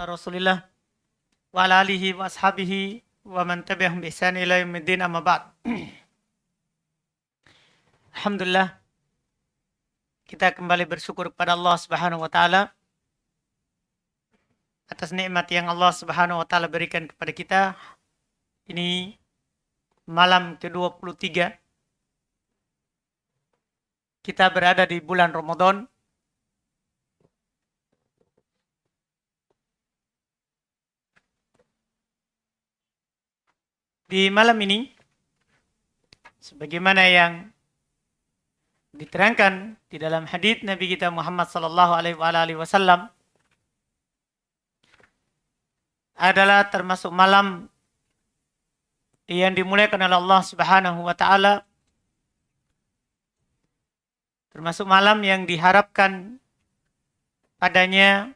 Rasulillah wa ala alihi wa ashabihi wa man tabi'ahum bi ihsan ila yaumiddin amma ba'd. Alhamdulillah, kita kembali bersyukur kepada Allah Subhanahu wa taala atas nikmat yang Allah Subhanahu wa taala berikan kepada kita. Ini malam ke-23. Kita berada di bulan Ramadan. Di malam ini, sebagaimana yang diterangkan di dalam hadits Nabi kita Muhammad sallallahu alaihi wasallam, adalah termasuk malam yang dimuliakan oleh Allah Subhanahu wa taala, termasuk malam yang diharapkan padanya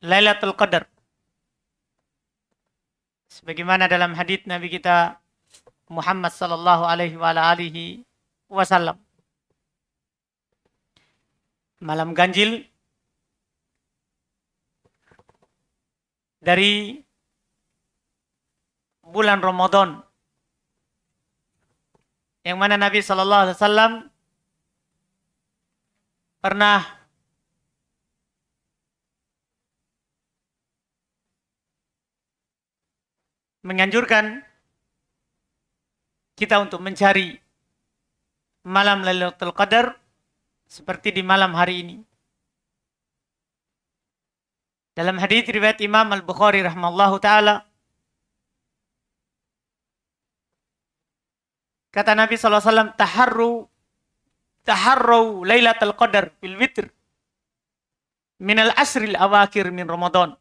Lailatul Qadar. Sebagaimana dalam hadits Nabi kita Muhammad sallallahu alaihi wasallam. Malam ganjil dari bulan Ramadan, yang mana Nabi sallallahu alaihi wasallam pernah menganjurkan kita untuk mencari malam Lailatul Qadar seperti di malam hari ini. Dalam hadis riwayat Imam Al-Bukhari rahimahullahu taala, kata Nabi sallallahu alaihi wasallam, taharru Lailatul Qadar fil witr min al-asril awakir min Ramadan.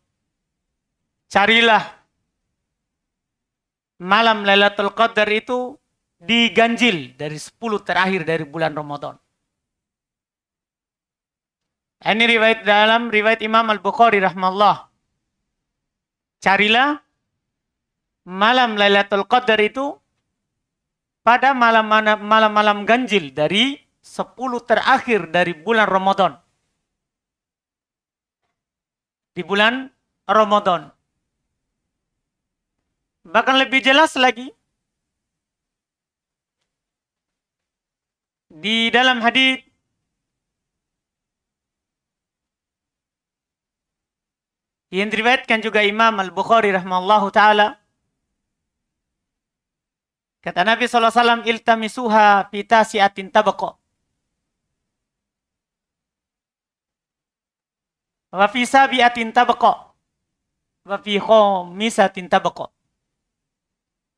Carilah malam Lailatul Qadar itu diganjil dari 10 terakhir dari bulan Ramadan. Ini riwayat dalam riwayat Imam Al-Bukhari rahimahullah. Carilah malam Lailatul Qadar itu pada malam-malam ganjil dari 10 terakhir dari bulan Ramadan. Di bulan Ramadan. Bahkan lebih jelas lagi, di dalam hadits yang diriwayatkan juga Imam Al-Bukhari rahimahullahu taala, kata Nabi sallallahu alaihi wasallam, iltamisuha fi tasi'atin tabaqa wa fi sabi'atin tabaqa wa fi khamisatin tabaqa.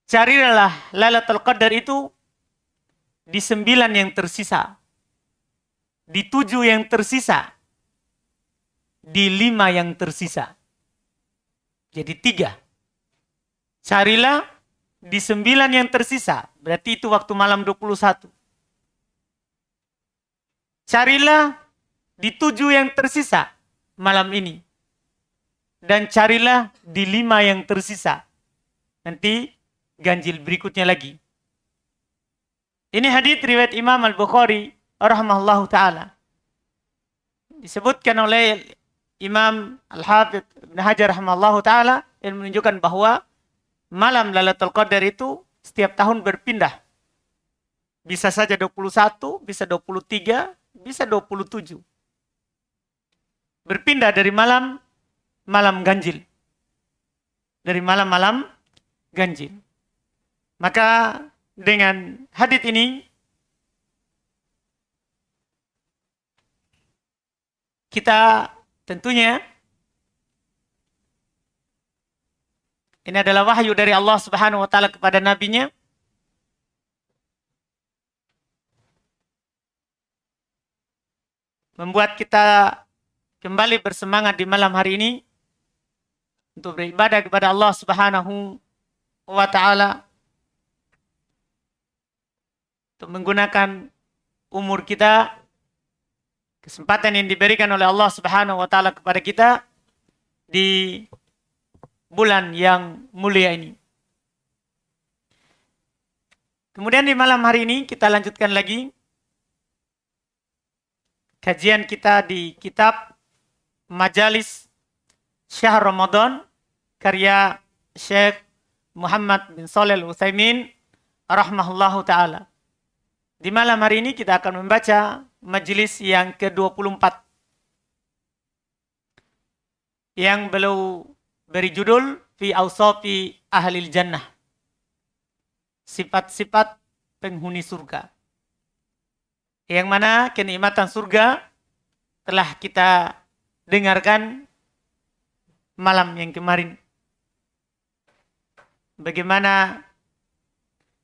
Carilah Lailatul Qadar itu di 9 yang tersisa, di 7 yang tersisa, di 5 yang tersisa. Jadi 3. Carilah di 9 yang tersisa, berarti itu waktu malam 21. Carilah di 7 yang tersisa malam ini. Dan carilah di 5 yang tersisa. Nanti ganjil berikutnya lagi. Ini hadits riwayat Imam Al-Bukhari rahimahullahu taala. Disebutkan oleh Imam Al-Hafidz Ibnu Hajar rahimahullahu taala yang menunjukkan bahwa malam Lailatul Qadar itu setiap tahun berpindah. Bisa saja 21, bisa 23, bisa 27. Berpindah dari malam ganjil. Dari malam ganjil. Maka dengan hadits ini kita tentunya ini adalah wahyu dari Allah Subhanahu wa taala kepada nabinya, membuat kita kembali bersemangat di malam hari ini untuk beribadah kepada Allah Subhanahu wa taala, untuk menggunakan umur kita, kesempatan yang diberikan oleh Allah Subhanahu wa taala kepada kita di bulan yang mulia ini. Kemudian di malam hari ini kita lanjutkan lagi kajian kita di kitab Majalis Syahr Ramadan, karya Syekh Muhammad bin Shalih Al-Utsaimin rahimahullahu taala. Di malam hari ini kita akan membaca majelis yang ke-24 yang beliau beri judul Fi Awsafi Ahlil Jannah. Sifat-sifat penghuni surga. Yang mana kenikmatan surga telah kita dengarkan malam yang kemarin. Bagaimana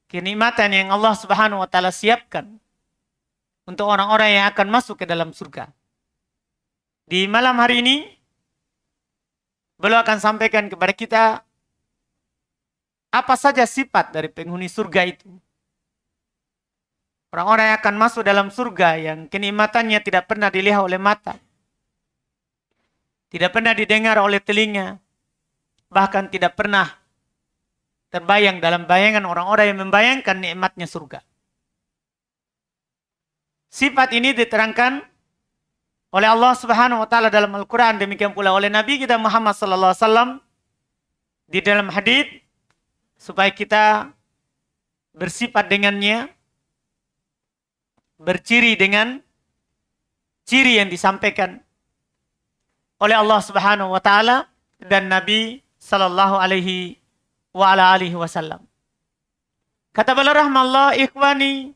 kenikmatan yang Allah Subhanahu wa taala siapkan untuk orang-orang yang akan masuk ke dalam surga. Di malam hari ini beliau akan sampaikan kepada kita apa saja sifat dari penghuni surga itu. Orang-orang yang akan masuk dalam surga yang kenikmatannya tidak pernah dilihat oleh mata, tidak pernah didengar oleh telinga, bahkan tidak pernah terbayang dalam bayangan orang-orang yang membayangkan nikmatnya surga. Sifat ini diterangkan oleh Allah Subhanahu wa taala dalam Al-Qur'an, demikian pula oleh Nabi kita Muhammad sallallahu alaihi wasallam di dalam hadis, supaya kita bersifat dengannya, berciri dengan ciri yang disampaikan oleh Allah Subhanahu wa taala dan Nabi sallallahu alaihi wa ala alihi wasallam. Kata beliau rahmallah, ikhwani,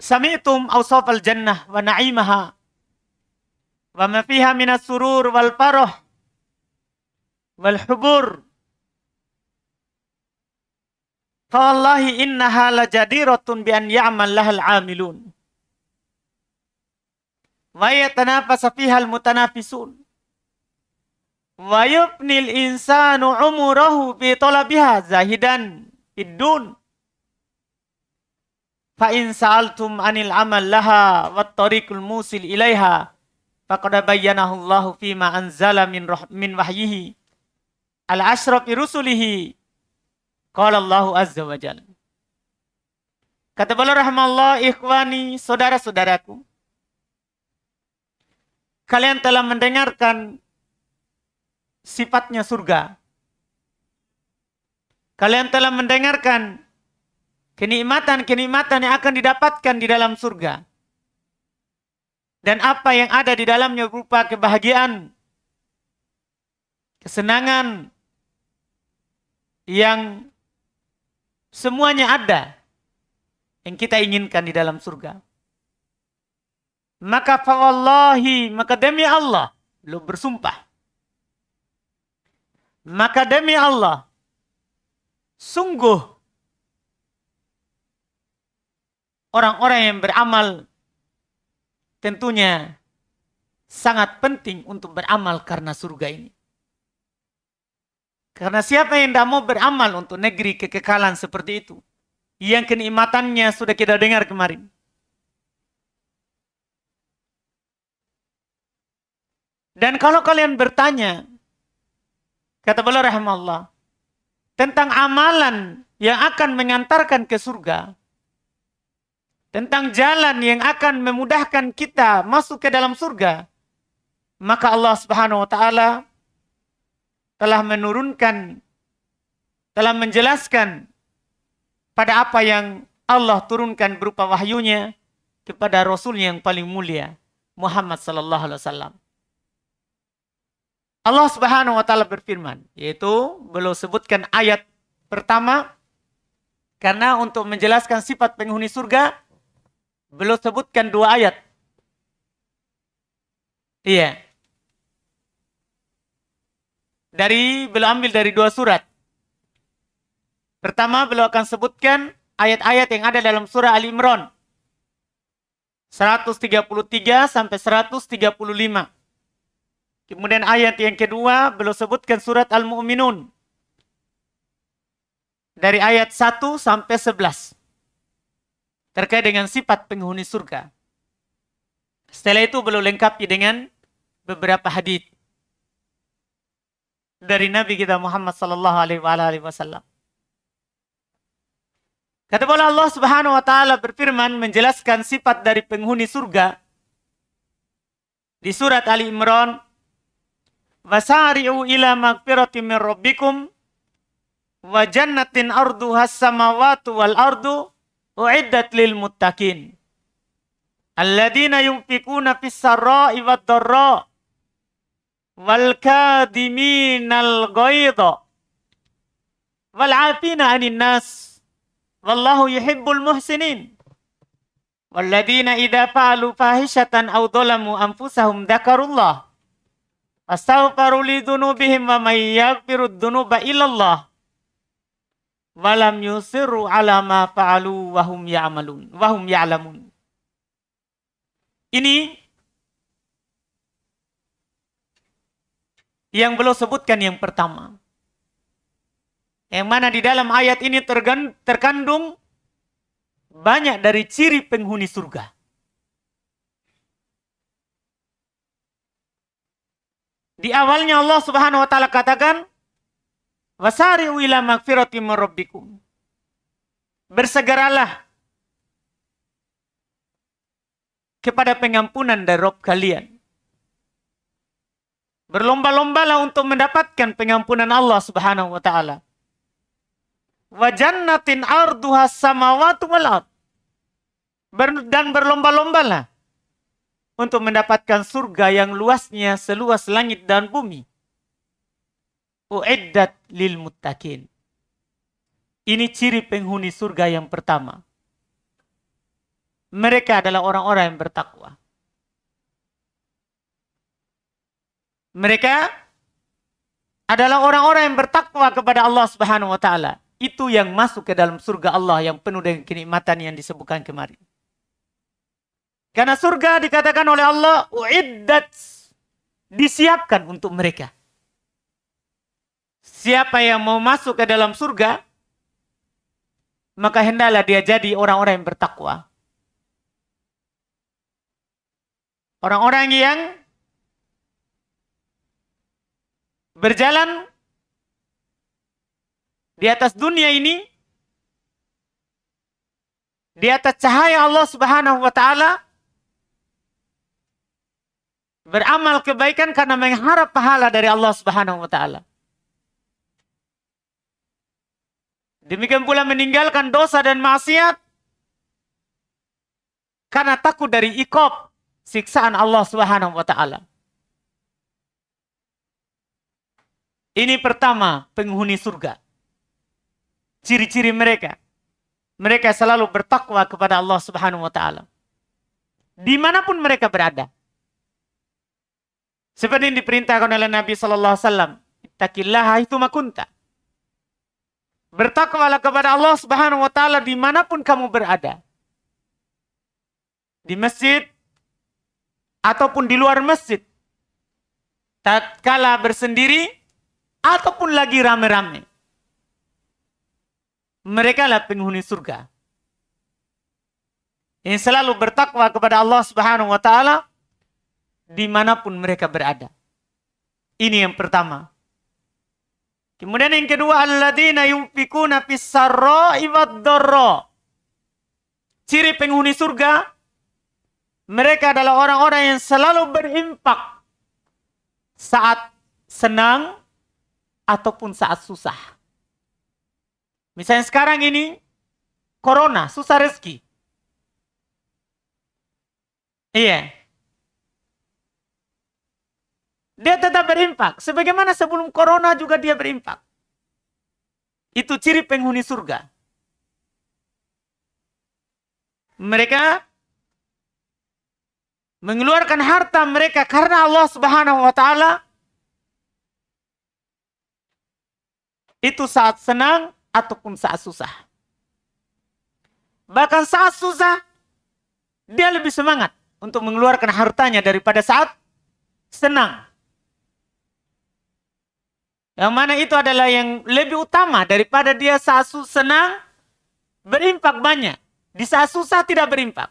sami'tum awsafal jannah wa na'imaha wa ma fiha minas surur wal farah wal hubur. Fa wallahi innaha lajadiratun bi an ya'mal lahal 'amilun wa yatanafasa fiha al mutanafisun. Wa yubnil insanu umurahu fi talabiha zahidan fiddun. Fa in sa'altum anil amal laha wat tariqul musil ilaiha faqad bayyanahu Allahu fima anzala min wahyihi al asrafi rusulihi. Qala Allahu azza wa jalla. Kata beliau rahmallah, ikhwani, saudara-saudaraku, kalian telah mendengarkan sifatnya surga. Kalian telah mendengarkan kenikmatan-kenikmatan yang akan didapatkan di dalam surga. Dan apa yang ada di dalamnya berupa kebahagiaan, kesenangan, yang semuanya ada yang kita inginkan di dalam surga. Maka fawallahi, maka demi Allah, beliau bersumpah, maka demi Allah, sungguh orang-orang yang beramal tentunya sangat penting untuk beramal karena surga ini. Karena siapa yang tidak mau beramal untuk negeri kekekalan seperti itu, yang kenikmatannya sudah kita dengar kemarin. Dan kalau kalian bertanya, kata beliau rahimahullah, tentang amalan yang akan mengantarkan ke surga, tentang jalan yang akan memudahkan kita masuk ke dalam surga, maka Allah Subhanahu wa taala telah menurunkan, telah menjelaskan pada apa yang Allah turunkan berupa wahyunya kepada Rasulnya yang paling mulia, Muhammad sallallahu alaihi wasallam. Allah Subhanahu wa taala berfirman, yaitu beliau sebutkan ayat pertama karena untuk menjelaskan sifat penghuni surga beliau sebutkan dua ayat. Iya. Beliau ambil dari dua surat. Pertama beliau akan sebutkan ayat-ayat yang ada dalam surah Ali Imran 133 sampai 135. Kemudian ayat yang kedua beliau sebutkan surat Al-Mu'minun dari ayat 1 sampai 11 terkait dengan sifat penghuni surga. Setelah itu beliau lengkapi dengan beberapa hadis dari Nabi kita Muhammad sallallahu alaihi wasallam. Kata Allah Subhanahu wa taala berfirman menjelaskan sifat dari penghuni surga di surat Ali Imran, Wasari'u ila magfirati min rabbikum wa jannatin arduhas samawati wal ardu uiddat lil muttaqin. Alladzina yunfikuna fis sarra'i wad dharra wal kadhiminal ghaidha wal 'afina 'anil nas wallahu yuhibbul muhsinin. Walladzina idza fa'alu fahishatan aw dhalamu anfusahum dzakarullah fastaghfiru li dzunubihim wa may yaghfiru dzunuba illallah wa lam yusirru 'ala ma fa'alu wa hum ya'lamun. Ini yang beliau sebutkan yang pertama. Yang mana di dalam ayat ini terkandung banyak dari ciri penghuni surga. Di awalnya Allah Subhanahu wa taala katakan, "Wasari'u ila magfiratin min rabbikum." Bersegeralah kepada pengampunan dari Rabb kalian. Berlomba-lombalah untuk mendapatkan pengampunan Allah Subhanahu wa taala. Wa jannatin arduhas samawati wal ard. Dan berlomba-lombalah untuk mendapatkan surga yang luasnya seluas langit dan bumi. Uiddat lil muttaqin. Ini ciri penghuni surga yang pertama. Mereka adalah orang-orang yang bertakwa. Mereka adalah orang-orang yang bertakwa kepada Allah Subhanahu wa taala. Itu yang masuk ke dalam surga Allah yang penuh dengan kenikmatan yang disebutkan kemarin. Karena surga dikatakan oleh Allah, uiddat, disiapkan untuk mereka. Siapa yang mau masuk ke dalam surga, maka hendaklah dia jadi orang-orang yang bertakwa. Orang-orang yang berjalan di atas dunia ini, di atas cahaya Allah Subhanahu wa taala, beramal kebaikan karena mengharap pahala dari Allah Subhanahu wa taala. Demikian pula meninggalkan dosa dan maksiat karena takut dari iqab, siksaan Allah Subhanahu wa taala. Ini pertama penghuni surga. Ciri-ciri mereka. Mereka selalu bertakwa kepada Allah Subhanahu wa taala. Dimanapun mereka berada. Seperti yang diperintahkan oleh Nabi sallallahu alaihi wasallam, ittaqillaha haitsu ma kunta. Bertakwalah kepada Allah Subhanahu wa taala dimanapun kamu berada. Di masjid ataupun di luar masjid. Tatkala bersendiri ataupun lagi rame-rame. Mereka lah penghuni surga. Yang selalu bertakwa kepada Allah Subhanahu wa taala dimanapun mereka berada. Ini yang pertama. Kemudian yang kedua, alladzina yunfikuna fis sarra'i wad dharra. Ciri penghuni surga, mereka adalah orang-orang yang selalu berimpak saat senang ataupun saat susah. Misalnya sekarang ini corona, susah rezeki. Iya. Dia tetap berimpak. Sebagaimana sebelum corona juga dia berimpak. Itu ciri penghuni surga. Mereka mengeluarkan harta mereka karena Allah Subhanahu wa taala. Itu saat senang ataupun saat susah. Bahkan saat susah, dia lebih semangat untuk mengeluarkan hartanya daripada saat senang. Yang mana itu adalah yang lebih utama daripada dia saat senang berimpak banyak. Di saat susah tidak berimpak.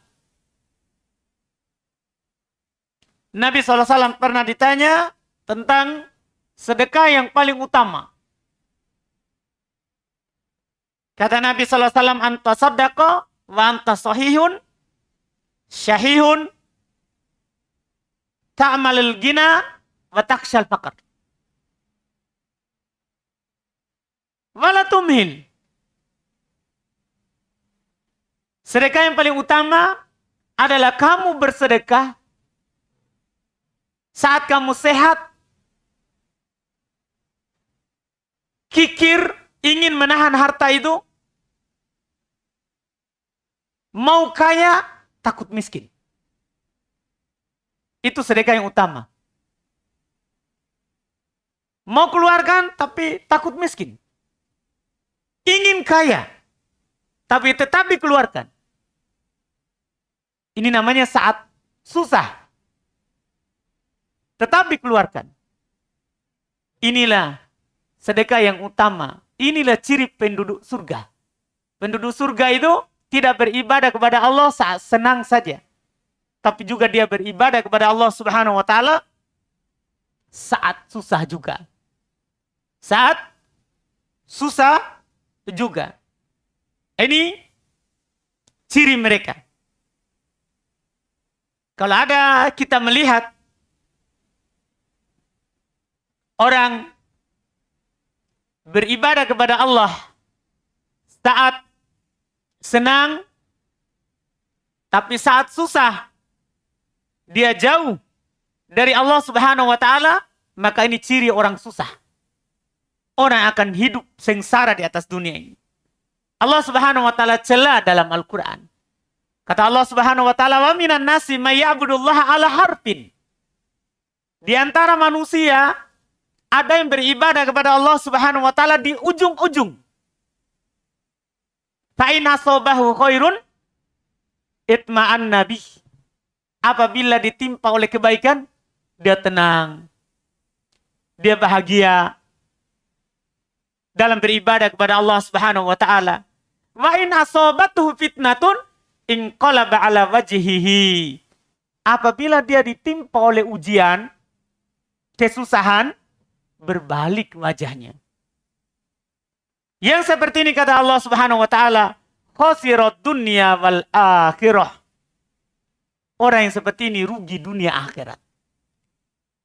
Nabi SAW pernah ditanya tentang sedekah yang paling utama. Kata Nabi SAW, anta saddaqa wa anta sahihun, syahihun, ta'amalul gina wa takshal faqr. wala tumhil. Sedekah yang paling utama adalah kamu bersedekah saat kamu sehat, kikir, ingin menahan harta itu, mau kaya, takut miskin. Itu sedekah yang utama. Mau keluarkan, tapi takut miskin. Ingin kaya, tapi tetap dikeluarkan. Ini namanya saat susah, tetap dikeluarkan. Inilah sedekah yang utama. Inilah ciri penduduk surga. Penduduk surga itu tidak beribadah kepada Allah saat senang saja, tapi juga dia beribadah kepada Allah Subhanahu wa taala saat susah juga. Saat susah juga. Ini ciri mereka. Kalau ada kita melihat orang beribadah kepada Allah saat senang, tapi saat susah dia jauh dari Allah Subhanahu wa taala, maka ini ciri orang susah. Orang akan hidup sengsara di atas dunia ini. Allah Subhanahu wa taala cela dalam Al-Qur'an. Kata Allah Subhanahu wa taala, "Wa minan nasi may ya'budullaha ala harfin." Di antara manusia ada yang beribadah kepada Allah Subhanahu wa taala di ujung-ujung. Fa in asabahu khairun itma'anna bih. Apabila ditimpa oleh kebaikan, dia tenang. Dia bahagia dalam beribadah kepada Allah Subhanahu wa taala. Wa in asabathu fitnatun inqalaba ala wajhihi. Apabila dia ditimpa oleh ujian, kesusahan, berbalik wajahnya. Yang seperti ini kata Allah Subhanahu wa taala, khasirat dunya wal akhirah. Orang yang seperti ini rugi dunia akhirat.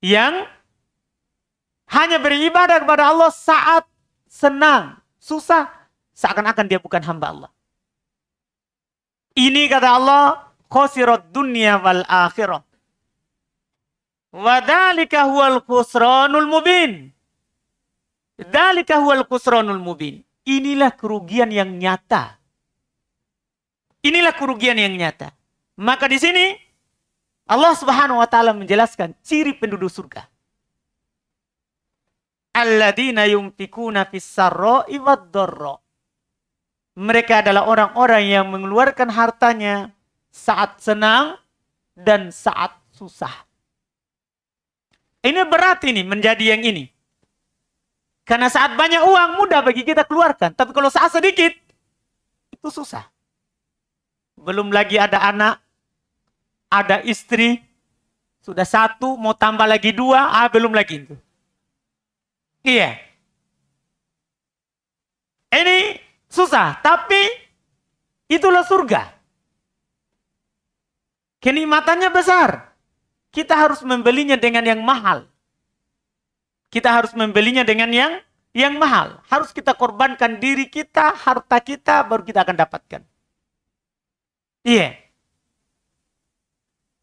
Yang hanya beribadah kepada Allah saat senang, susah, seakan-akan dia bukan hamba Allah. Ini kata Allah, khasirat dunya wal akhirah. Wa dzalika huwal khusranul mubin. Dzalika huwal khusranul mubin. Inilah kerugian yang nyata. Inilah kerugian yang nyata. Maka di sini Allah Subhanahu wa taala menjelaskan ciri penduduk surga. Alladzina yunfikuna fis sarra'i wad dharra. Mereka adalah orang-orang yang mengeluarkan hartanya saat senang dan saat susah. Ini berat ini menjadi yang ini. Karena saat banyak uang mudah bagi kita keluarkan. Tapi kalau saat sedikit, itu susah. Belum lagi ada anak, ada istri, sudah satu, mau tambah lagi dua, belum lagi itu. Iya. Ini susah, tapi itulah surga. Kenikmatannya besar. Kita harus membelinya dengan yang mahal. Kita harus membelinya dengan yang mahal. Harus kita korbankan diri kita, harta kita, baru kita akan dapatkan. Iya.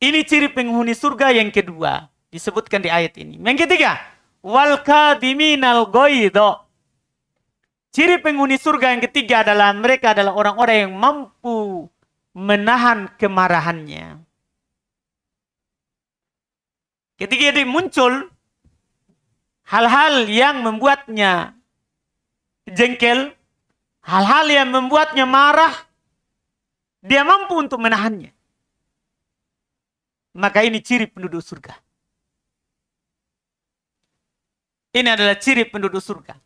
Ini ciri penghuni surga yang kedua. Disebutkan di ayat ini. Yang ketiga. Wal kadhiminal ghaidha. Ciri penghuni surga yang ketiga adalah mereka adalah orang-orang yang mampu menahan kemarahannya. Ketika dia muncul hal-hal yang membuatnya jengkel, hal-hal yang membuatnya marah, dia mampu untuk menahannya. Maka ini ciri penduduk surga. Ini adalah ciri penduduk surga.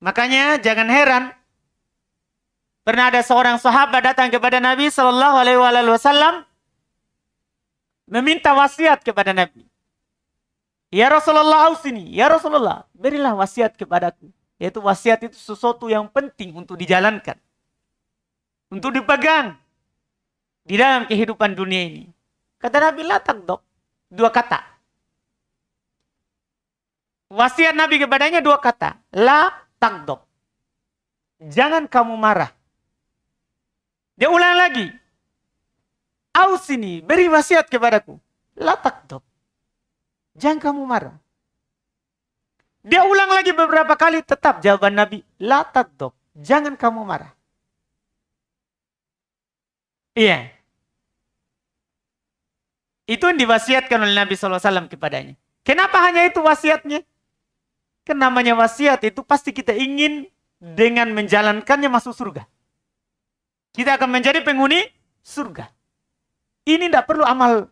Makanya jangan heran, pernah ada seorang sahabat datang kepada Nabi Shallallahu Alaihi Wasallam meminta wasiat kepada Nabi. Ya Rasulullah ausini, ya Rasulullah, berilah wasiat kepadaku. Yaitu wasiat itu sesuatu yang penting untuk dijalankan, untuk dipegang di dalam kehidupan dunia ini. Kata Nabi, la taghdab, dua kata. Wasiat Nabi kepadanya dua kata. La tagdob. Jangan kamu marah. Dia ulang lagi. Ausini, beri wasiat kepadaku. La tagdob. Jangan kamu marah. Dia ulang lagi beberapa kali, tetap jawaban Nabi. La tagdob. Jangan kamu marah. Iya. Itu yang diwasiatkan oleh Nabi SAW kepadanya. Kenapa hanya itu wasiatnya? Karena namanya wasiat itu pasti kita ingin dengan menjalankannya masuk surga. Kita akan menjadi penghuni surga. Ini tidak perlu amal.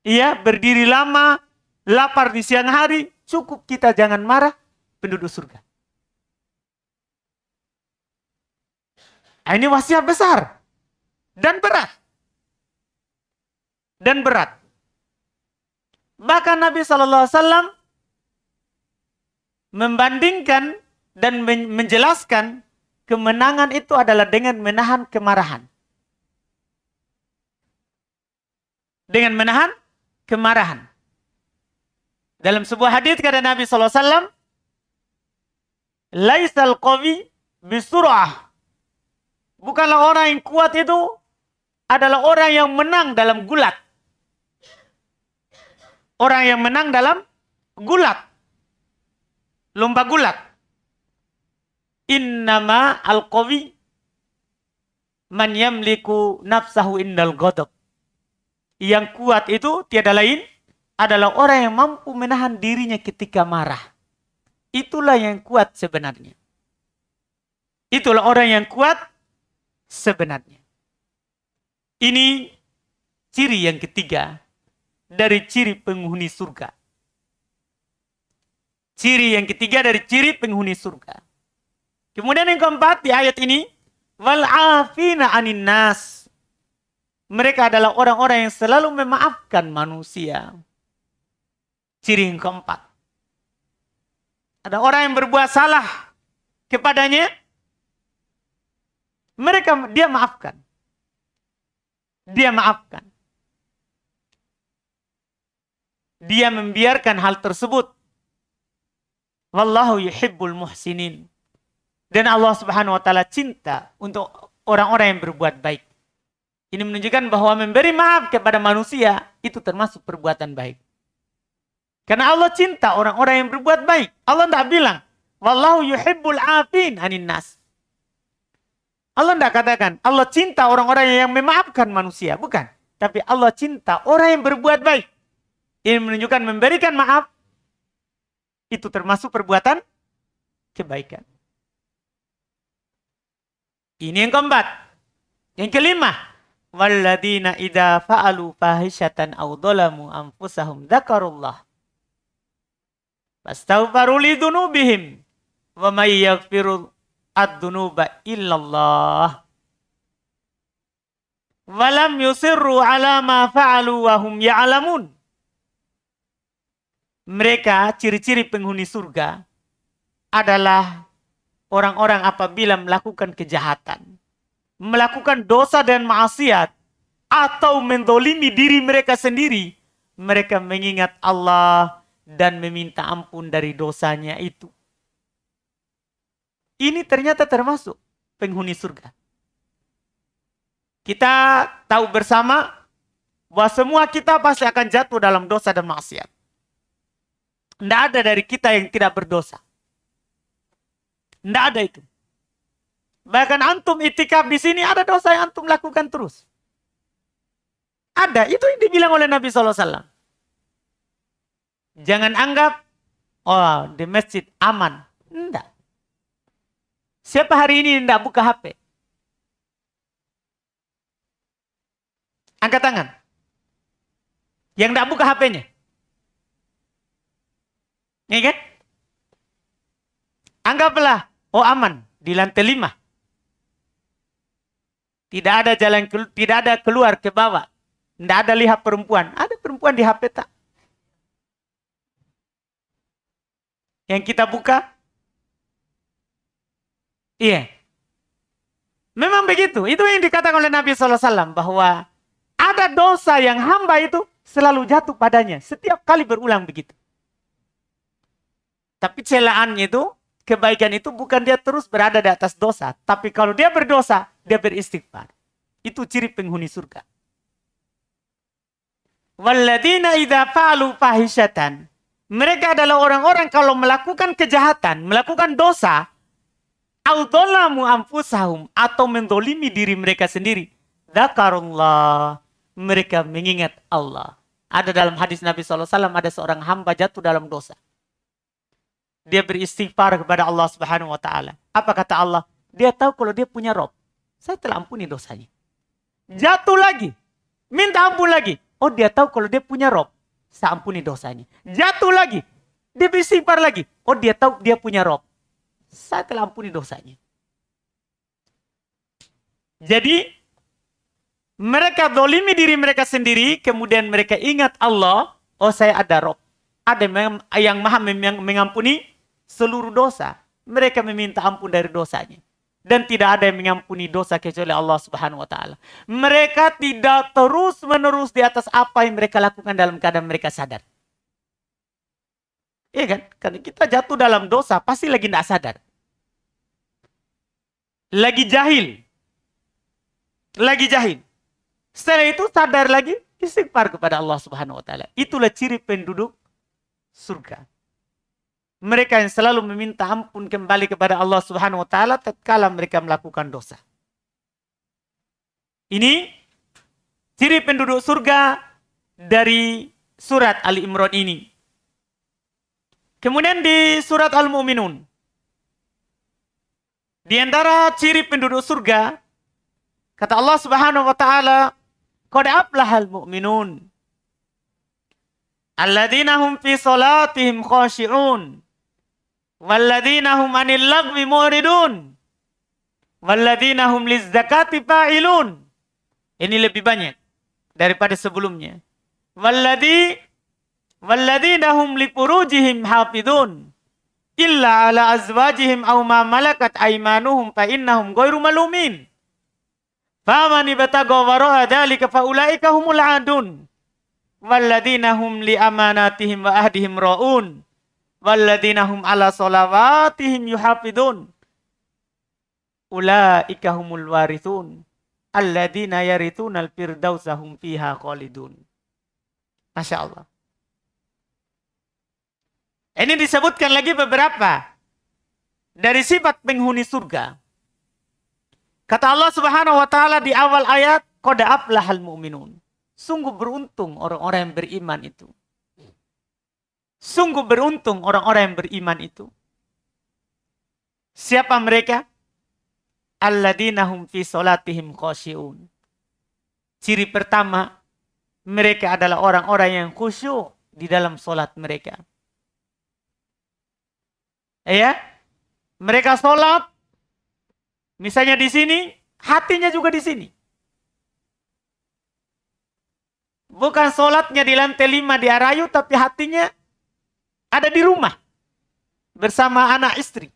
Iya, berdiri lama, lapar di siang hari, cukup kita jangan marah, penduduk surga. Nah, ini wasiat besar dan berat. Dan berat. Bahkan Nabi SAW membandingkan dan menjelaskan kemenangan itu adalah dengan menahan kemarahan. Dengan menahan kemarahan. Dalam sebuah hadis kata Nabi SAW, Laisal qawi bisur'ah. Bukanlah orang yang kuat itu adalah orang yang menang dalam gulat. Orang yang menang dalam gulat. Lomba gulat. Innama al-qawi man yamliku nafsahu indal ghadab. Yang kuat itu tiada lain adalah orang yang mampu menahan dirinya ketika marah. Itulah yang kuat sebenarnya. Itulah orang yang kuat sebenarnya. Ini ciri yang ketiga dari ciri penghuni surga. Ciri yang ketiga dari ciri penghuni surga. Kemudian yang keempat di ayat ini, wal'afina anin nas. Mereka adalah orang-orang yang selalu memaafkan manusia. Ciri yang keempat. Ada orang yang berbuat salah kepadanya, dia maafkan. Dia maafkan. Dia membiarkan hal tersebut. Wallahu yuhibbul muhsinin. Dan Allah Subhanahu wa taala cinta untuk orang-orang yang berbuat baik. Ini menunjukkan bahwa memberi maaf kepada manusia itu termasuk perbuatan baik. Karena Allah cinta orang-orang yang berbuat baik. Allah tidak bilang, wallahu yuhibbul afin anin nas. Allah tidak katakan, Allah cinta orang-orang yang memaafkan manusia. Bukan. Tapi Allah cinta orang yang berbuat baik. Ini menunjukkan memberikan maaf itu termasuk perbuatan kebaikan. Ini yang keempat. Yang kelima, walladzina idza fa'alu fahishatan aw dzalamu anfusahum dzakarullah fastaghfiru lidzunubihim wa may yaghfiru ad-dzunuba illallah wa lam yusirru ala ma fa'alu wa hum ya'lamun. Mereka, ciri-ciri penghuni surga adalah orang-orang apabila melakukan kejahatan, melakukan dosa dan maksiat, atau mendolimi diri mereka sendiri, mereka mengingat Allah dan meminta ampun dari dosanya itu. Ini ternyata termasuk penghuni surga. Kita tahu bersama bahwa semua kita pasti akan jatuh dalam dosa dan maksiat. Tidak ada dari kita yang tidak berdosa. Tidak ada itu. Bahkan antum itikaf di sini ada dosa yang antum lakukan terus. Ada, itu yang dibilang oleh Nabi SAW. Jangan anggap, oh di masjid aman. Tidak. Siapa hari ini tidak buka HP? Angkat tangan. Yang tidak buka HP-nya. Ini kan? Anggaplah, oh aman, di lantai 5. Tidak ada jalan, tidak ada keluar ke bawah. Tidak ada lihat perempuan. Ada perempuan di HP tak? Yang kita buka? Iya. Memang begitu. Itu yang dikatakan oleh Nabi SAW. Bahwa ada dosa yang hamba itu selalu jatuh padanya. Setiap kali berulang begitu. Tapi celaannya itu, kebaikan itu bukan dia terus berada di atas dosa. Tapi kalau dia berdosa, dia beristighfar. Itu ciri penghuni surga. Walladzina idza fa'alu fahisyatan. Mereka adalah orang-orang kalau melakukan kejahatan, melakukan dosa, au dzalamu anfusahum, atau mendolimi diri mereka sendiri. Dzakarullah. Mereka mengingat Allah. Ada dalam hadis Nabi SAW, ada seorang hamba jatuh dalam dosa. Dia beristighfar kepada Allah Subhanahu wa taala. Apa kata Allah? Dia tahu kalau dia punya Rob. Saya telah ampuni dosanya. Jatuh lagi. Minta ampun lagi. Oh, dia tahu kalau dia punya Rob. Saya ampuni dosanya. Jatuh lagi. Dia beristighfar lagi. Oh, dia tahu dia punya Rob. Saya telah ampuni dosanya. Jadi, mereka dolimi diri mereka sendiri. Kemudian mereka ingat Allah. Oh, saya ada Rob. Ada yang maha mengampuni seluruh dosa. Mereka meminta ampun dari dosanya. Dan tidak ada yang mengampuni dosa kecuali Allah Subhanahu wa taala. Mereka tidak terus-menerus di atas apa yang mereka lakukan dalam keadaan mereka sadar. Iya kan? Karena kita jatuh dalam dosa pasti lagi tidak sadar. Lagi jahil. Lagi jahil. Setelah itu sadar lagi, istighfar kepada Allah Subhanahu wa taala. Itulah ciri penduduk surga. Mereka yang selalu meminta ampun kembali kepada Allah Subhanahu wa taala tatkala mereka melakukan dosa. Ini ciri penduduk surga dari surat Ali Imran ini. Kemudian di surat Al-Mu'minun. Di antara ciri penduduk surga, kata Allah Subhanahu wa taala, "Qad aflahal mu'minun alladzina hum fi salatihim khashi'un. Walladzina hum 'anil lagwi mu'ridun. Walladzina hum lizzakati fa'ilun." Ini lebih banyak daripada sebelumnya. Walladzina hum lifurujihim hafidun. Illa ala azwajihim aw ma malakat aymanuhum fa innahum ghairu malumin. Faman ibtagha wara'a dzalika fa ulaika humul 'adun. Walladzina hum li amanatihim wa ahdihim ra'un. Walladzina hum ala sholawatihim yuhafidun. Ulaika humul warithun. Alladzina yarithunal firdausa hum fiha khalidun. Masya Allah. Ini disebutkan lagi beberapa dari sifat penghuni surga. Kata Allah Subhanahu wa taala di awal ayat, qad aflahal mu'minun. Sungguh beruntung orang-orang yang beriman itu. Sungguh beruntung orang-orang yang beriman itu. Siapa mereka? Alladzina hum fi salatihim khashi'un. Ciri pertama, mereka adalah orang-orang yang khusyuk di dalam salat mereka. Ya, mereka salat, misalnya di sini, hatinya juga di sini. Bukan salatnya di lantai 5 di Arayu, tapi hatinya ada di rumah bersama anak istri.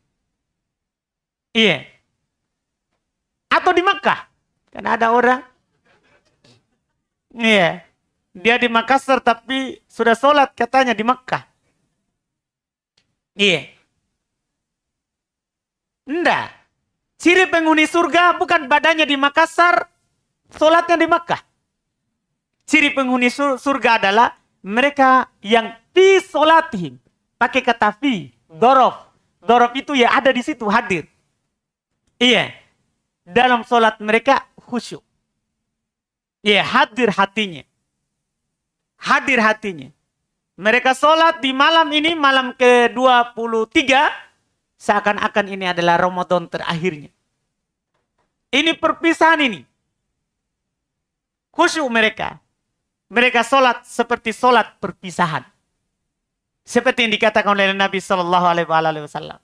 Iya. Atau di Makkah. Karena ada orang. Iya. Dia di Makassar tapi sudah sholat katanya di Makkah. Iya. Enggak. Ciri penghuni surga bukan badannya di Makassar, sholatnya di Makkah. Ciri penghuni surga adalah mereka yang fi sholatihim. Pakai kata fi, dorof. Dorof itu ya ada di situ, hadir. Iya. Dalam sholat mereka khusyuk. Iya, hadir hatinya. Hadir hatinya. Mereka sholat di malam ini, malam ke-23, seakan-akan ini adalah Ramadan terakhirnya. Ini perpisahan ini. Khusyuk mereka. Mereka sholat seperti sholat perpisahan. Seperti yang dikatakan oleh Nabi SAW.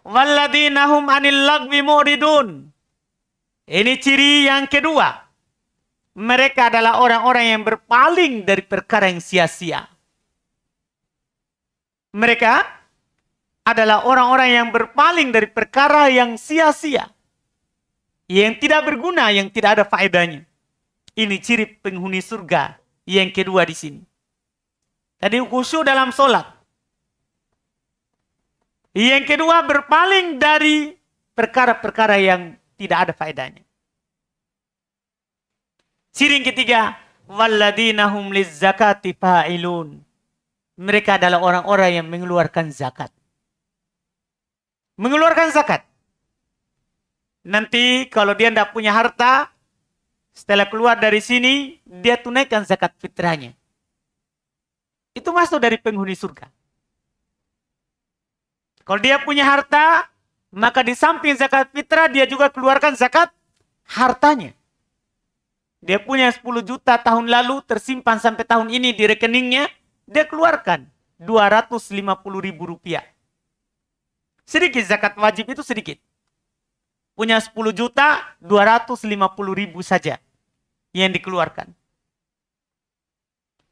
Walladzina hum 'anil lagwi mu'ridun. Ini ciri yang kedua. Mereka adalah orang-orang yang berpaling dari perkara yang sia-sia. Mereka adalah orang-orang yang berpaling dari perkara yang sia-sia. Yang tidak berguna, yang tidak ada faedahnya. Ini ciri penghuni surga yang kedua di sini. Tadi khusyuk dalam sholat. Yang kedua, berpaling dari perkara-perkara yang tidak ada faedahnya. Ciri yang ketiga, walladzina hum lizzakati fa'ilun. Mereka adalah orang-orang yang mengeluarkan zakat. Mengeluarkan zakat. Nanti kalau dia tidak punya harta, setelah keluar dari sini, dia tunaikan zakat fitrahnya. Itu masuk dari penghuni surga. Kalau dia punya harta, maka di samping zakat fitrah, dia juga keluarkan zakat hartanya. Dia punya 10 juta tahun lalu, tersimpan sampai tahun ini di rekeningnya, dia keluarkan 250.000 rupiah. Sedikit zakat wajib itu sedikit. Punya 10 juta, 250.000 saja yang dikeluarkan.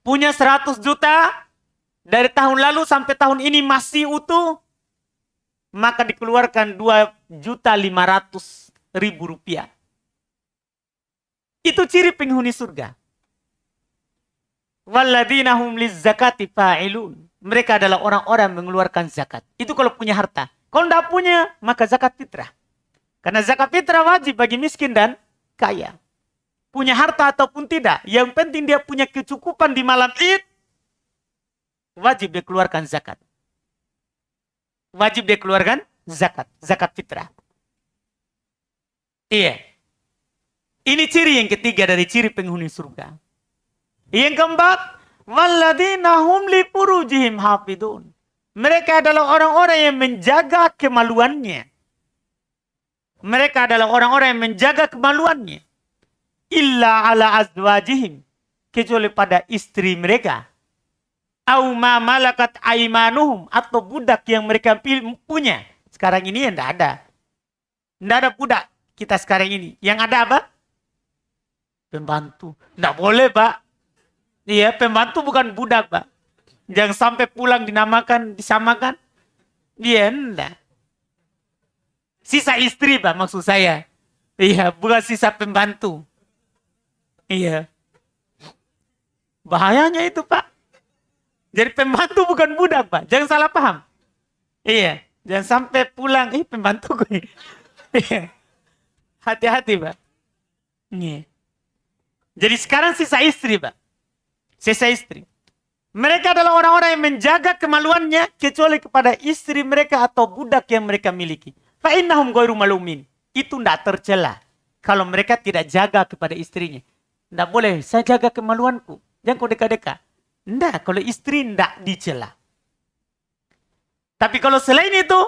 Punya 100 juta, dari tahun lalu sampai tahun ini masih utuh, maka dikeluarkan 2.500.000 rupiah. Itu ciri penghuni surga. Walladzina hum lizzakati fa'ilun. Mereka adalah orang-orang mengeluarkan zakat. Itu kalau punya harta. Kalau tidak punya, maka zakat fitrah. Karena zakat fitrah wajib bagi miskin dan kaya. Punya harta ataupun tidak. Yang penting dia punya kecukupan di malam Id. Wajib dia keluarkan zakat. Wajib dia keluarkan zakat. Zakat fitrah. Iya. Ini ciri yang ketiga dari ciri penghuni surga. Yang keempat, walladzina hum li furujihim hafidun. Mereka adalah orang-orang yang menjaga kemaluannya. Mereka adalah orang-orang yang menjaga kemaluannya. Illa ala azwajihim. Kecuali pada istri mereka. Au ma malakat aimanuhum. Atau budak yang mereka punya. Sekarang ini yang tidak ada. Tidak ada budak kita sekarang ini. Yang ada apa? Pembantu. Tidak boleh, Pak. Iya, pembantu bukan budak, Pak. Jangan sampai pulang dinamakan, disamakan. Iya, enggak. Sisa istri, Pak, maksud saya. Iya, bukan sisa pembantu. Iya. Bahayanya itu, Pak. Jadi pembantu bukan budak, Pak. Jangan salah paham. Iya. Jangan sampai pulang, pembantu gue. Iya. Hati-hati, Pak. Iya. Jadi sekarang sisa istri, Pak. Sisa istri. Mereka adalah orang-orang yang menjaga kemaluannya kecuali kepada istri mereka atau budak yang mereka miliki. Fa'innahum ghairu malumin. Itu tidak tercela kalau mereka tidak jaga kepada istrinya. Tidak boleh, saya jaga kemaluanku. Jangan kau dekat-dekat. Tidak, kalau istri tidak dicela. Tapi kalau selain itu,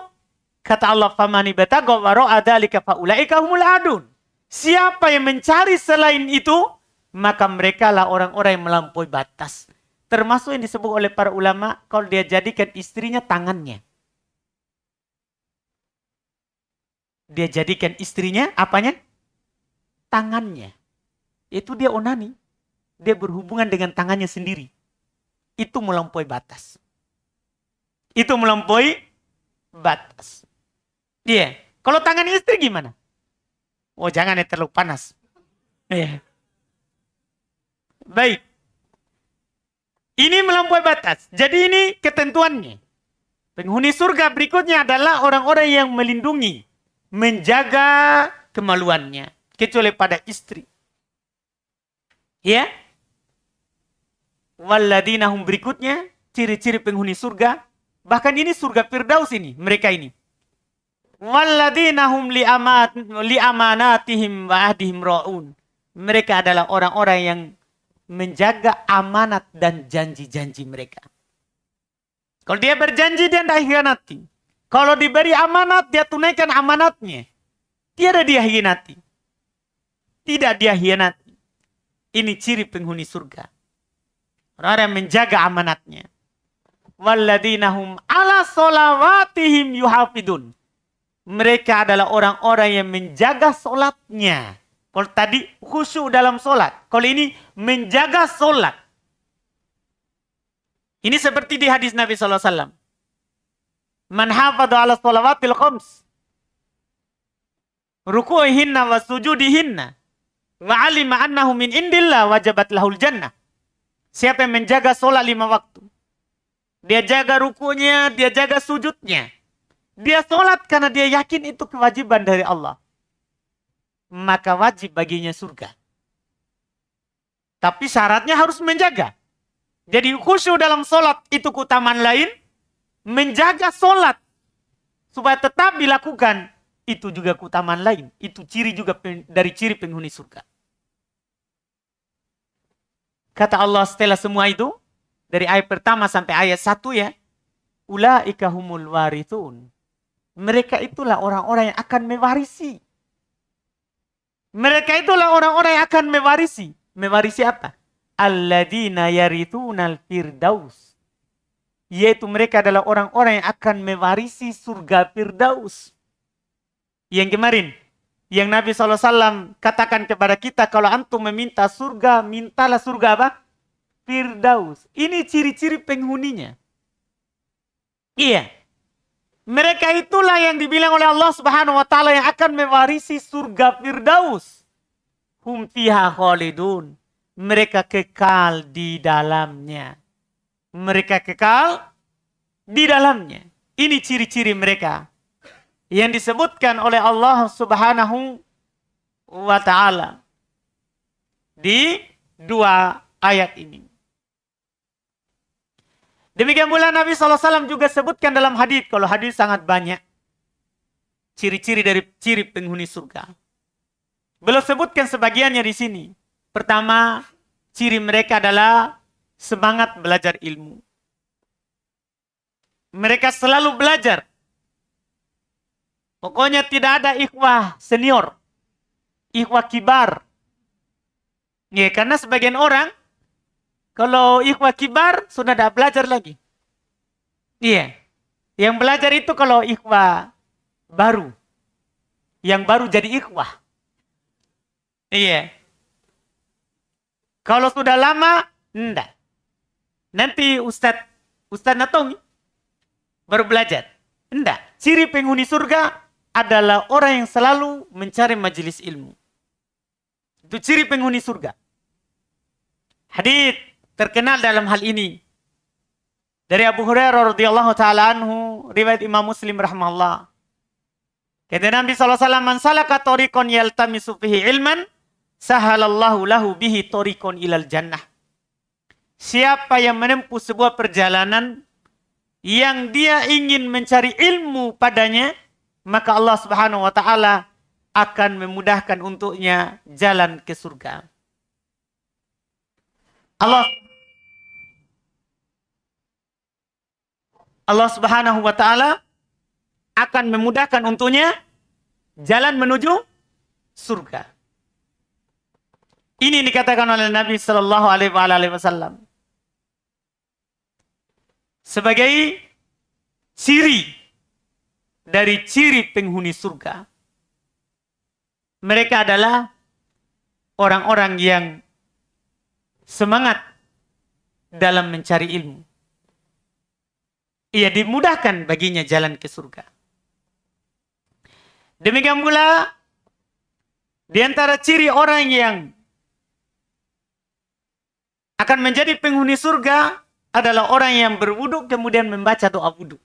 kata Allah, famani bataga wara'a dzalika faulaika humul adun. Siapa yang mencari selain itu, maka mereka lah orang-orang yang melampaui batas. Termasuk yang disebut oleh para ulama, kalau dia jadikan istrinya tangannya. Dia jadikan istrinya apanya? Tangannya. Itu dia onani. Dia berhubungan dengan tangannya sendiri. Itu melampaui batas. Itu melampaui batas. Iya. Kalau tangan istri gimana? Oh, jangan ya, terlalu panas. Iya. Baik. Ini melampaui batas. Jadi ini ketentuannya. Penghuni surga berikutnya adalah orang-orang yang melindungi, menjaga kemaluannya. Kecuali pada istri. Ya. Walladzina hum berikutnya, ciri-ciri penghuni surga. Bahkan ini surga Firdaus ini, mereka ini. Walladzina hum li amanatihim wa ahdihim ra'un. Mereka adalah orang-orang yang menjaga amanat dan janji-janji mereka. Kalau dia berjanji, dia tidak hianati. Kalau diberi amanat, dia tunaikan amanatnya. Tiada dia hianati. Tidak dia hianati. Ini ciri penghuni surga. Orang-orang yang menjaga amanatnya. Walladzina hum ala sholawatihim yuhafidun. Mereka adalah orang-orang yang menjaga sholatnya. Kalau tadi khusyuk dalam sholat. Kalau ini menjaga sholat. Ini seperti di hadis Nabi SAW. Man hafadhu ala sholawatil khams. Ruku'ihinna wa sujudihinna. Wa alima annahu min indillah wajabat lahul jannah. Siapa yang menjaga sholat 5 waktu. Dia jaga rukunya, dia jaga sujudnya. Dia sholat karena dia yakin itu kewajiban dari Allah. Maka wajib baginya surga. Tapi syaratnya harus menjaga. Jadi khusyuk dalam sholat itu keutamaan lain. Menjaga sholat supaya tetap dilakukan itu juga keutamaan lain. Itu ciri juga dari ciri penghuni surga. Kata Allah setelah semua itu, dari ayat pertama sampai ayat 1 ya. Ulaika humul warithun. Mereka itulah orang-orang yang akan mewarisi. Mereka itulah orang-orang yang akan mewarisi. Mewarisi apa? Alladzina yarithunal firdaus. Yaitu mereka adalah orang-orang yang akan mewarisi surga Firdaus. Yang kemarin, yang Nabi SAW katakan kepada kita, kalau antum meminta surga, mintalah surga apa? Firdaus. Ini ciri-ciri penghuninya. Iya. Mereka itulah yang dibilang oleh Allah Subhanahu wa taala yang akan mewarisi surga Firdaus. Hum fiha khalidun. Mereka kekal di dalamnya. Mereka kekal di dalamnya. Ini ciri-ciri mereka yang disebutkan oleh Allah Subhanahu wa taala di 2 ayat ini. Demikian pula Nabi SAW juga sebutkan dalam hadis, kalau hadis sangat banyak ciri-ciri dari ciri penghuni surga. Beliau sebutkan sebagiannya di sini. Pertama, ciri mereka adalah semangat belajar ilmu. Mereka selalu belajar. Pokoknya tidak ada ikhwah senior, ikhwah kibar. Ya, karena sebagian orang kalau ikhwah kibar, sudah tidak belajar lagi. Iya. Yang belajar itu kalau ikhwah baru. Yang baru jadi ikhwah. Iya. Kalau sudah lama, enggak. Nanti Ustadz Natong baru belajar. Enggak. Ciri penghuni surga adalah orang yang selalu mencari majelis ilmu. Itu ciri penghuni surga. Hadits terkenal dalam hal ini dari Abu Hurairah radhiyallahu taala anhu, riwayat Imam Muslim rahimahullah. Kata Nabi sallallahu alaihi wasallam, "Man salaka tariqan yaltamisu fihi ilman, sahalallahu lahu bihi tariqan ilal jannah." Siapa yang menempuh sebuah perjalanan yang dia ingin mencari ilmu padanya, maka Allah Subhanahu wa taala akan memudahkan untuknya jalan ke surga. Allah Subhanahu wa taala akan memudahkan untuknya jalan menuju surga. Ini dikatakan oleh Nabi sallallahu alaihi wasallam sebagai ciri dari ciri penghuni surga. Mereka adalah orang-orang yang semangat dalam mencari ilmu. Ia dimudahkan baginya jalan ke surga. Demikian pula di antara ciri orang yang akan menjadi penghuni surga adalah orang yang berwudu kemudian membaca doa wudu.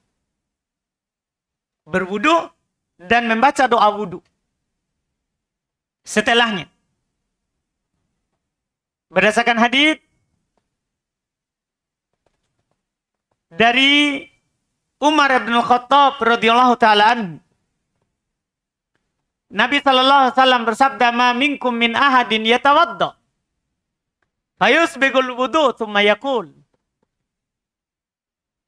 Berwudu dan membaca doa wudu. Setelahnya, berdasarkan hadis dari Umar bin Khattab radhiyallahu taala anhu, Nabi sallallahu alaihi wasallam bersabda, "Ma minkum min ahadin yatawadda fayusbigul wudu thumma yaqul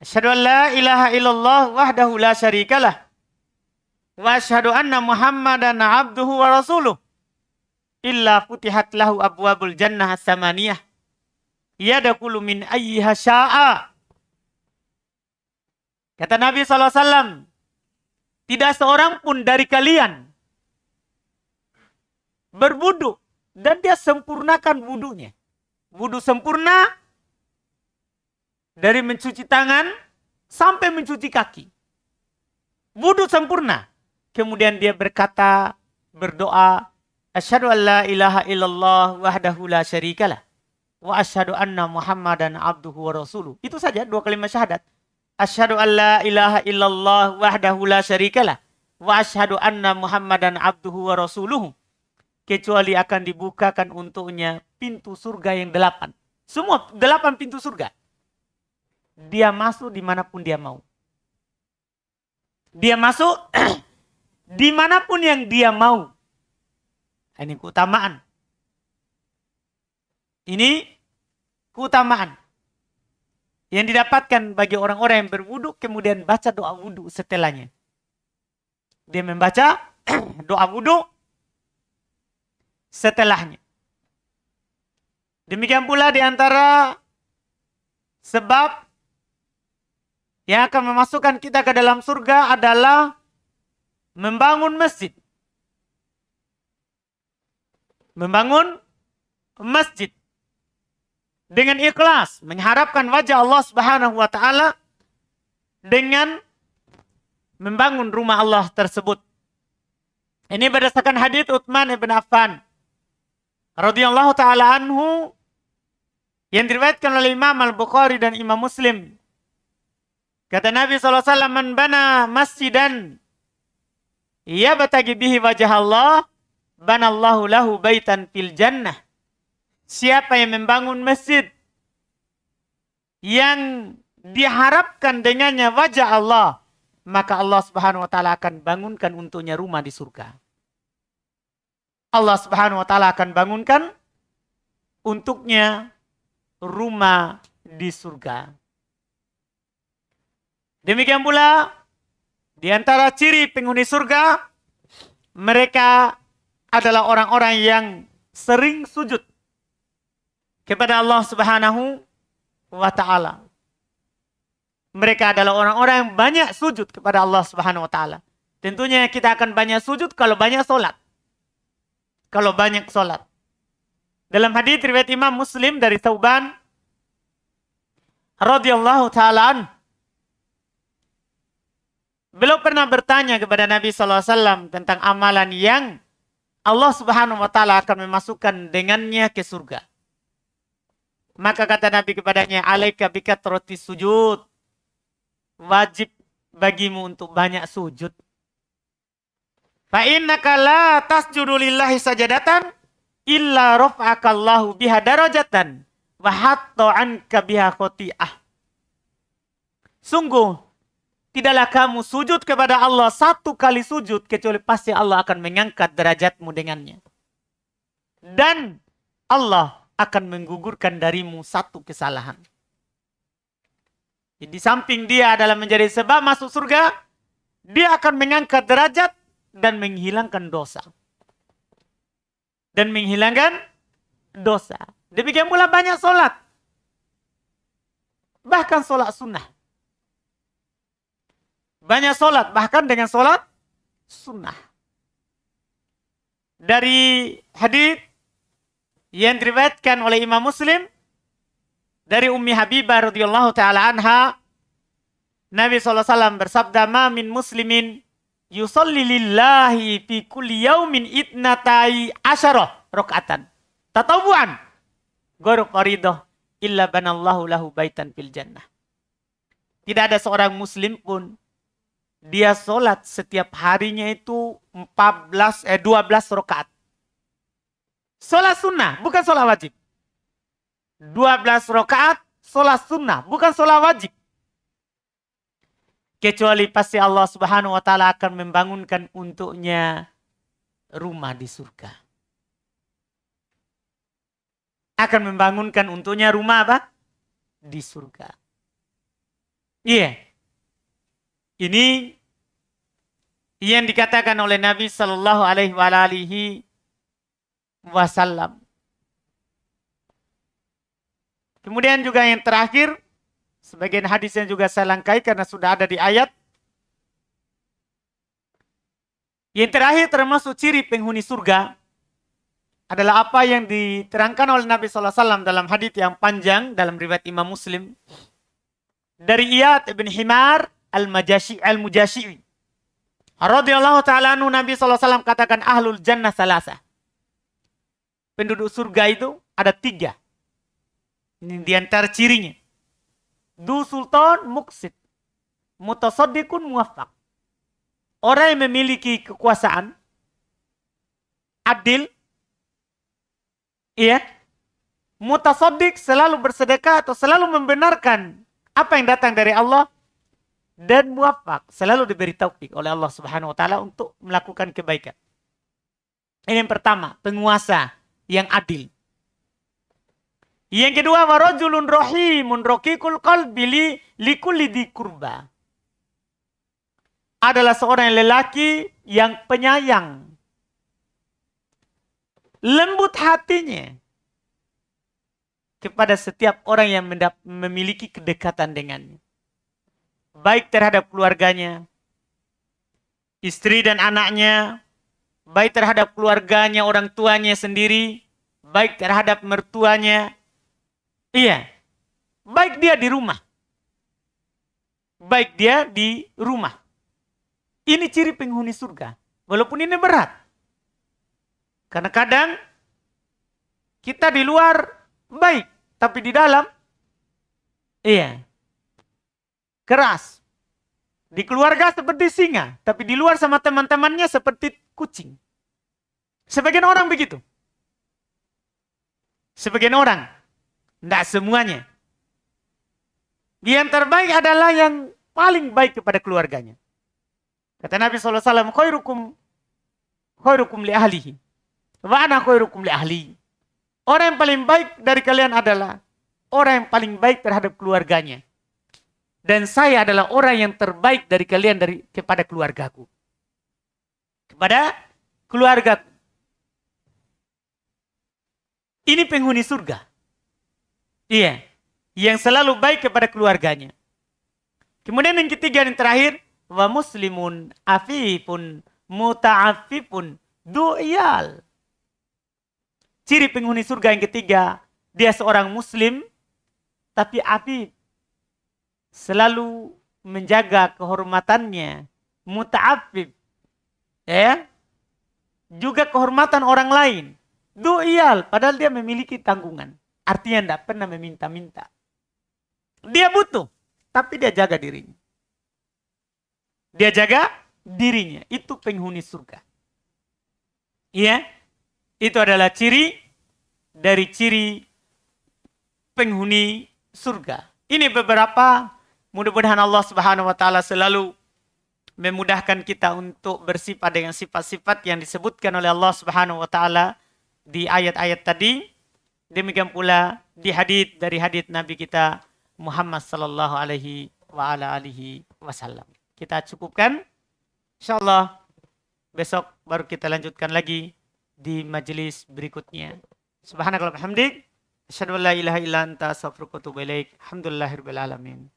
asyhadu an la ilaha illallah wahdahu la syarikalah wa asyhadu anna Muhammadan abduhu wa rasuluh illa futihat lahu abwabul jannah as-samaniyah yadkhulu min ayyiha syaa." Kata Nabi SAW, tidak seorang pun dari kalian berwudu dan dia sempurnakan wudunya. Wudu sempurna dari mencuci tangan sampai mencuci kaki. Wudu sempurna. Kemudian dia berkata, berdoa, asyhadu an la ilaha illallah wahdahu la syarikalah wa asyhadu anna Muhammadan abduhu wa rasuluh. Itu saja 2 kalimat syahadat. asyhadu an la ilaha illallah wahdahu la syarikalah wa asyhadu anna Muhammadan abduhu wa rasuluhu. Kecuali akan dibukakan untuknya pintu surga yang 8. Semua 8 pintu surga. Dia masuk dimanapun dia mau. Dia masuk dimanapun yang dia mau. Ini keutamaan. Ini keutamaan yang didapatkan bagi orang-orang yang berwudu kemudian baca doa wudu setelahnya. Dia membaca doa wudu setelahnya. Demikian pula di antara sebab yang akan memasukkan kita ke dalam surga adalah membangun masjid. Membangun masjid dengan ikhlas, mengharapkan wajah Allah Subhanahu wa taala dengan membangun rumah Allah tersebut. Ini berdasarkan hadits Utsman bin Affan radhiyallahu taala anhu yang diriwayatkan oleh Imam Al-Bukhari dan Imam Muslim. Kata Nabi SAW, man bana masjidan yabtaghi bihi wajah Allah, banallahu lahu baitan fil jannah. Siapa yang membangun masjid yang diharapkan dengannya wajah Allah, maka Allah Subhanahu wa taala akan bangunkan untuknya rumah di surga. Allah Subhanahu wa taala akan bangunkan untuknya rumah di surga. Demikian pula di antara ciri penghuni surga, mereka adalah orang-orang yang sering sujud kepada Allah Subhanahu wa taala. Mereka adalah orang-orang yang banyak sujud kepada Allah Subhanahu wa taala. Tentunya kita akan banyak sujud kalau banyak solat. Kalau banyak solat. Dalam hadits riwayat Imam Muslim dari Thauban radhiyallahu taala an, beliau pernah bertanya kepada Nabi SAW tentang amalan yang Allah Subhanahu wa taala akan memasukkan dengannya ke surga. Maka kata Nabi kepadanya, alaika bikatrati sujud. Wajib bagimu untuk banyak sujud. Fa innaka la tasjudu lillahi sajadatan illa rafa'akallahu biha darajatan wa hatta anka biha khoti'ah. Sungguh, tidaklah kamu sujud kepada Allah satu kali sujud kecuali pasti Allah akan mengangkat derajatmu dengannya. Dan Allah akan menggugurkan darimu satu kesalahan. Di samping dia adalah menjadi sebab masuk surga, dia akan mengangkat derajat dan menghilangkan dosa. Dan menghilangkan dosa. Demikian pula banyak solat. Bahkan solat sunnah. Banyak solat, bahkan dengan solat sunnah. Dari hadits yang diriwayatkan oleh Imam Muslim dari Ummi Habibah radhiyallahu taala anha, Nabi SAW bersabda, ma min muslimin yusalli lillahi fi kulli yaumin itnatai asyarah rakaatan tatawuan ghairu faridah illa banallahu lahu baitan fil jannah. Tidak ada seorang muslim pun dia solat setiap harinya itu 12 rakaat. Solat sunnah, bukan solat wajib. 12 rakaat solat sunnah, bukan solat wajib. Kecuali pasti Allah Subhanahu wa taala akan membangunkan untuknya rumah di surga. Akan membangunkan untuknya rumah apa? Di surga. Iya. Ini yang dikatakan oleh Nabi sallallahu alaihi wasallam. Kemudian juga yang terakhir, sebagian hadisnya juga saya langkai karena sudah ada di ayat. Yang terakhir termasuk ciri penghuni surga adalah apa yang diterangkan oleh Nabi SAW dalam hadis yang panjang dalam riwayat Imam Muslim. Dari Iyad bin Himar al-Mujashi'i. Radhiyallahu ta'ala anhu, Nabi SAW katakan ahlul jannah salasa. Penduduk surga itu ada 3. Ini di antara cirinya. Du sultan muksid. mutasaddiqun muwaffaq. Orang yang memiliki kekuasaan, adil, iya, mutasaddiq, selalu bersedekah atau selalu membenarkan apa yang datang dari Allah, dan muwaffaq, selalu diberi taufik oleh Allah Subhanahu wa taala untuk melakukan kebaikan. Ini yang pertama, penguasa yang adil. Yang kedua, warajulun rahimun raqiqul qalbi likulli dzi qurba. Adalah seorang lelaki yang penyayang, lembut hatinya kepada setiap orang yang memiliki kedekatan dengannya. Baik terhadap keluarganya, istri dan anaknya, baik terhadap keluarganya, orang tuanya sendiri, baik terhadap mertuanya. Iya, baik dia di rumah. Baik dia di rumah. Ini ciri penghuni surga. Walaupun ini berat. Karena kadang kita di luar baik, tapi di dalam, iya, keras. Di keluarga seperti singa, tapi di luar sama teman-temannya seperti kucing. Sebagian orang begitu. Sebagian orang. Tidak semuanya. Yang terbaik adalah yang paling baik kepada keluarganya. Kata Nabi SAW, khairukum li ahlihi. Wa ana khairukum li ahli. Orang yang paling baik dari kalian adalah orang yang paling baik terhadap keluarganya. Dan saya adalah orang yang terbaik dari kalian kepada keluargaku. Kepada keluargaku. Ini penghuni surga. Iya. Yang selalu baik kepada keluarganya. Kemudian yang ketiga, yang terakhir, wa muslimun afifun muta'affifun du'iyal. Ciri penghuni surga yang ketiga, dia seorang muslim tapi afif, selalu menjaga kehormatannya, muta'affif, ya, juga kehormatan orang lain. Du'iyal, padahal dia memiliki tanggungan, artinya tidak pernah meminta-minta. Dia butuh, tapi dia jaga dirinya. Dia jaga dirinya. Itu penghuni surga. Iya. Itu adalah ciri dari ciri penghuni surga. Ini beberapa. Mudah-mudahan Allah Subhanahu wa taala selalu memudahkan kita untuk bersifat dengan sifat-sifat yang disebutkan oleh Allah Subhanahu wa taala di ayat-ayat tadi. Demikian pula di dari hadits Nabi kita Muhammad sallallahu alaihi wa ala alihi wasallam. Kita cukupkan. InsyaAllah besok baru kita lanjutkan lagi di majelis berikutnya. Subhanakallahumma wa bihamdik. Asyhadu an la ilaha illa anta astaghfiruka wa atubu ilaik. Alhamdulillahirabbil alamin.